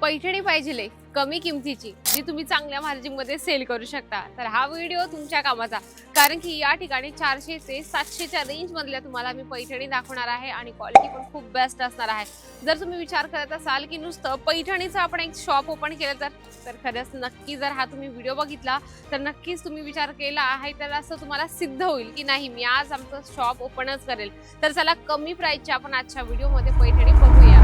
पैठणी पाहिजे कमी किमतीची जी तुम्ही चांगल्या मार्जिन मध्ये सेल करू शकता, तर हा व्हिडिओ तुमच्या कामाचा. कारण की या ठिकाणी 400 ते 700च्या रेंज मधल्या तुम्हाला मी पैठणी दाखवणार आहे आणि क्वालिटी पण खूप बेस्ट असणार आहे. जर तुम्ही विचार करत असाल की नुसतं पैठणीचं आपण एक शॉप ओपन केलं तर खरंच नक्की जर हा तुम्ही व्हिडिओ बघितला तर नक्कीच तुम्ही विचार केला आहे तर असं तुम्हाला सिद्ध होईल की नाही, मी आज आमचं शॉप ओपनच करेल. तर चला कमी प्राइसच्या आपण आजच्या व्हिडिओमध्ये पैठणी बघूया.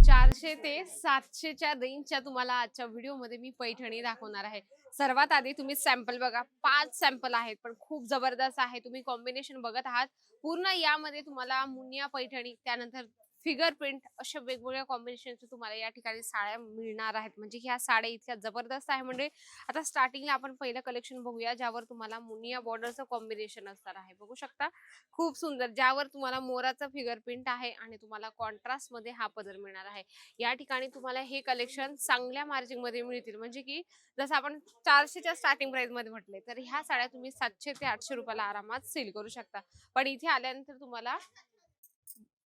400 ते 700च्या रेंजच्या तुम्हाला आजच्या व्हिडिओमध्ये मी पैठणी दाखवणार आहे. सर्वात आधी तुम्ही सॅम्पल बघा. 5 सॅम्पल आहेत पण खूप जबरदस्त आहे. तुम्ही कॉम्बिनेशन बघत आहात. पूर्ण यामध्ये तुम्हाला मुनिया पैठणी, त्यानंतर फिगर प्रिंट अशा वेगवेगळ्या कॉम्बिनेशनच्या तुम्हाला या ठिकाणी साड्या मिळणार आहेत. म्हणजे ह्या साड्या इतक्या जबरदस्त आहे. म्हणजे आता स्टार्टिंगला आपण पहिलं कलेक्शन बघूया ज्यावर तुम्हाला मुनिया बॉर्डरचं कॉम्बिनेशन असणार आहे. बघू शकता खूप सुंदर, ज्यावर तुम्हाला मोराचा फिगर प्रिंट आहे आणि तुम्हाला कॉन्ट्रास्ट मध्ये हा पदर मिळणार आहे. या ठिकाणी तुम्हाला हे कलेक्शन चांगल्या मार्जिन मध्ये मिळतील. म्हणजे की जसं आपण 400च्या स्टार्टिंग प्राइस मध्ये म्हटले तर ह्या साड्या तुम्ही 700 ते 800 रुपयाला आरामात सेल करू शकता. पण इथे आल्यानंतर तुम्हाला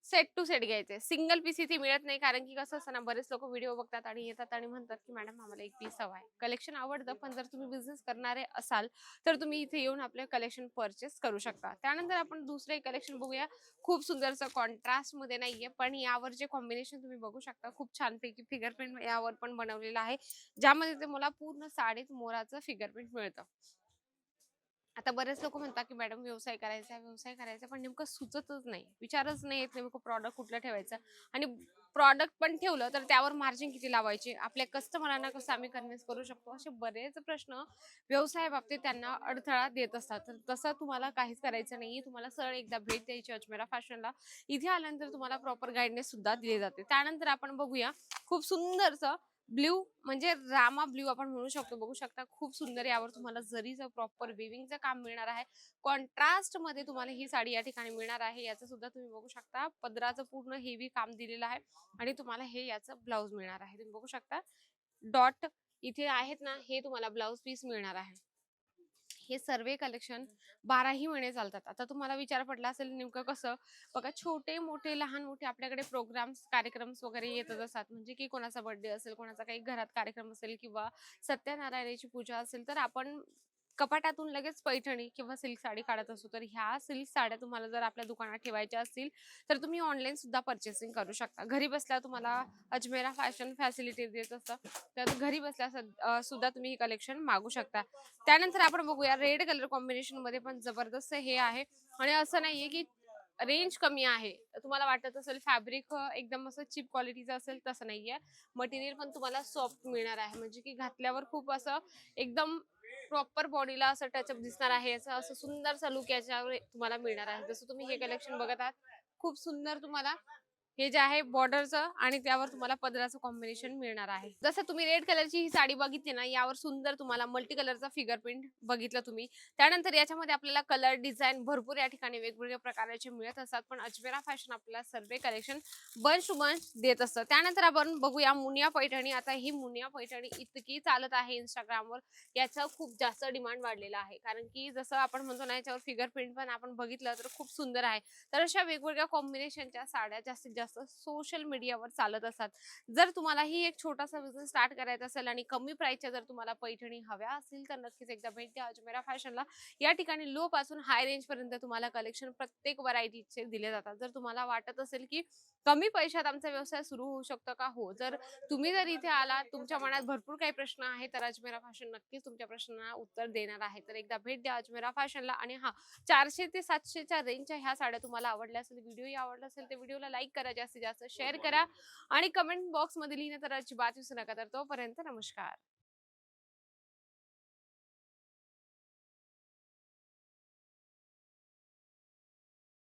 सेट टू सेट घ्यायचे, सिंगल पीस इथे मिळत नाही. कारण की कसं असतं ना, बरेच लोक व्हिडिओ बघतात आणि येतात आणि म्हणतात की मॅडम आम्हाला एक पीस हवा आहे. कलेक्शन आवडतं, पण जर तुम्ही बिझनेस करणारे असाल तर तुम्ही इथे येऊन आपले कलेक्शन परचेस करू शकता. त्यानंतर आपण दुसरे कलेक्शन बघूया. खूप सुंदरचं कॉन्ट्रास्ट मध्ये नाहीये, पण यावर जे कॉम्बिनेशन तुम्ही बघू शकता खूप छानपैकी फिगर प्रिंट यावर पण बनवलेलं आहे, ज्यामध्ये ते मला पूर्ण साडीत मोराचं फिगर प्रिंट मिळतं. आता बरेच लोक म्हणतात की मॅडम व्यवसाय करायचा पण नेमकं सुचतच नाही, विचारच नाही येत नेमकं प्रॉडक्ट कुठलं ठेवायचं. आणि प्रॉडक्ट पण ठेवलं तर त्यावर मार्जिन किती लावायचे, आपल्या कस्टमरांना कसं आम्ही कन्व्हिन्स करू शकतो, असे बरेच प्रश्न व्यवसाया बाबतीत त्यांना अडथळा देत असतात. तर तसं तुम्हाला काहीच करायचं नाहीये. तुम्हाला सरळ एकदा भेट द्यायची अजमेरा फॅशनला. इथे आल्यानंतर तुम्हाला प्रॉपर गाईडनेस सुद्धा दिले जाते. त्यानंतर आपण बघूया खूप सुंदरचं ब्ल्यू, म्हणजे रामा ब्ल्यू आपण म्हणू शकतो. बघू शकता खूप सुंदर, यावर तुम्हाला जरीचं प्रॉपर वेविंगचं काम मिळणार आहे. कॉन्ट्रास्ट मध्ये तुम्हाला ही साडी या ठिकाणी मिळणार आहे. याचं सुद्धा तुम्ही बघू शकता पदराचं पूर्ण हेवी काम दिलेलं आहे आणि तुम्हाला हे याचं ब्लाउज मिळणार आहे. तुम्ही बघू शकता डॉट इथे आहेत ना, हे तुम्हाला ब्लाउज पीस मिळणार आहे. हे सर्व कलेक्शन 12ही महिने चालतात. आता तुम्हाला विचार पडला असेल नेमकं कसं, बघा छोटे मोठे लहान मोठे आपल्याकडे प्रोग्राम्स कार्यक्रम्स वगैरे येतच असतात. म्हणजे की कोणाचा बर्थडे असेल, कोणाचा काही घरात कार्यक्रम असेल किंवा सत्यनारायणाची पूजा असेल, तर आपण कपाटातून लगेच पैठणी किंवा सिल्क साडी काढत असतो. तर ह्या सिल्क साड्या तुम्हाला जर आपल्या दुकानात ठेवायच्या असतील तर तुम्ही ऑनलाईन सुद्धा परचेसिंग करू शकता. घरी बसल्या तुम्हाला अजमेरा फॅशन फॅसिलिटी देत असतं. तर घरी बसल्या सुद्धा तुम्ही हे कलेक्शन मागू शकता. त्यानंतर आपण बघूया रेड कलर कॉम्बिनेशन मध्ये पण जबरदस्त हे आहे. आणि असं नाहीये की रेंज कमी आहे. तुम्हाला वाटत असेल फॅब्रिक एकदम असं चीप क्वालिटीचं असेल, तसं नाहीये. मटेरियल पण तुम्हाला सॉफ्ट मिळणार आहे. म्हणजे की घातल्यावर खूप असं एकदम प्रॉपर बॉडीला असं टचअप दिसणार आहे. असं सुंदरसा लुक याच्यावर तुम्हाला मिळणार आहे. जसं तुम्ही हे कलेक्शन बघत आहात, खूप सुंदर तुम्हाला हे जे आहे बॉर्डरचं आणि त्यावर तुम्हाला पदराचं कॉम्बिनेशन मिळणार आहे. जसं तुम्ही रेड कलरची ही साडी बघितली ना, यावर सुंदर तुम्हाला मल्टी कलरचा फिगर प्रिंट बघितलं तुम्ही. त्यानंतर याच्यामध्ये आपल्याला कलर डिझाईन भरपूर या ठिकाणी वेगवेगळ्या प्रकारचे मिळत असतात. पण अजमेरा फॅशन आपल्याला सर्व कलेक्शन बंच टू बंच देत असतं. त्यानंतर आपण बघूया मुनिया पैठणी. आता ही मुनिया पैठणी इतकी चालत आहे इंस्टाग्रामवर, याचा खूप जास्त डिमांड वाढलेला आहे. कारण की जसं आपण म्हणतो ना, याच्यावर फिगर प्रिंट पण आपण बघितलं तर खूप सुंदर आहे. तर अशा वेगवेगळ्या कॉम्बिनेशनच्या साड्या जास्तीत जास्त सोशल मीडियावर चालत असतात. जर तुम्हाला ही एक छोटासा बिझनेस स्टार्ट करायचा असेल आणि कमी प्राइसच्या जर तुम्हाला पैठणी हव्या असतील तर नक्कीच एकदा भेट द्या अजमेरा फॅशनला. या ठिकाणी लो पासून हाय रेंज पर्यंत तुम्हाला कलेक्शन प्रत्येक व्हरायटीचे दिले जातात. जर तुम्हाला वाटत असेल की कमी पैशात आमचा व्यवसाय सुरू होऊ शकतो का, हो, जर तुम्ही जर इथे आलात, तुमच्या मनात भरपूर काही प्रश्न आहे, तर अजमेरा फॅशन नक्कीच तुमच्या प्रश्नांना उत्तर देणार आहे. तर एकदा भेट द्या अजमेरा फॅशनला. आणि हा 400 ते 700च्या रेंजच्या ह्या साड्या तुम्हाला आवडल्या असेल, व्हिडिओ आवडला असेल तर व्हिडिओला लाईक करा, जास्तीत जास्त शेअर करा आणि कमेंट बॉक्स मध्ये लिहिणं तर अजिबात विसरू नका. तर तोपर्यंत नमस्कार.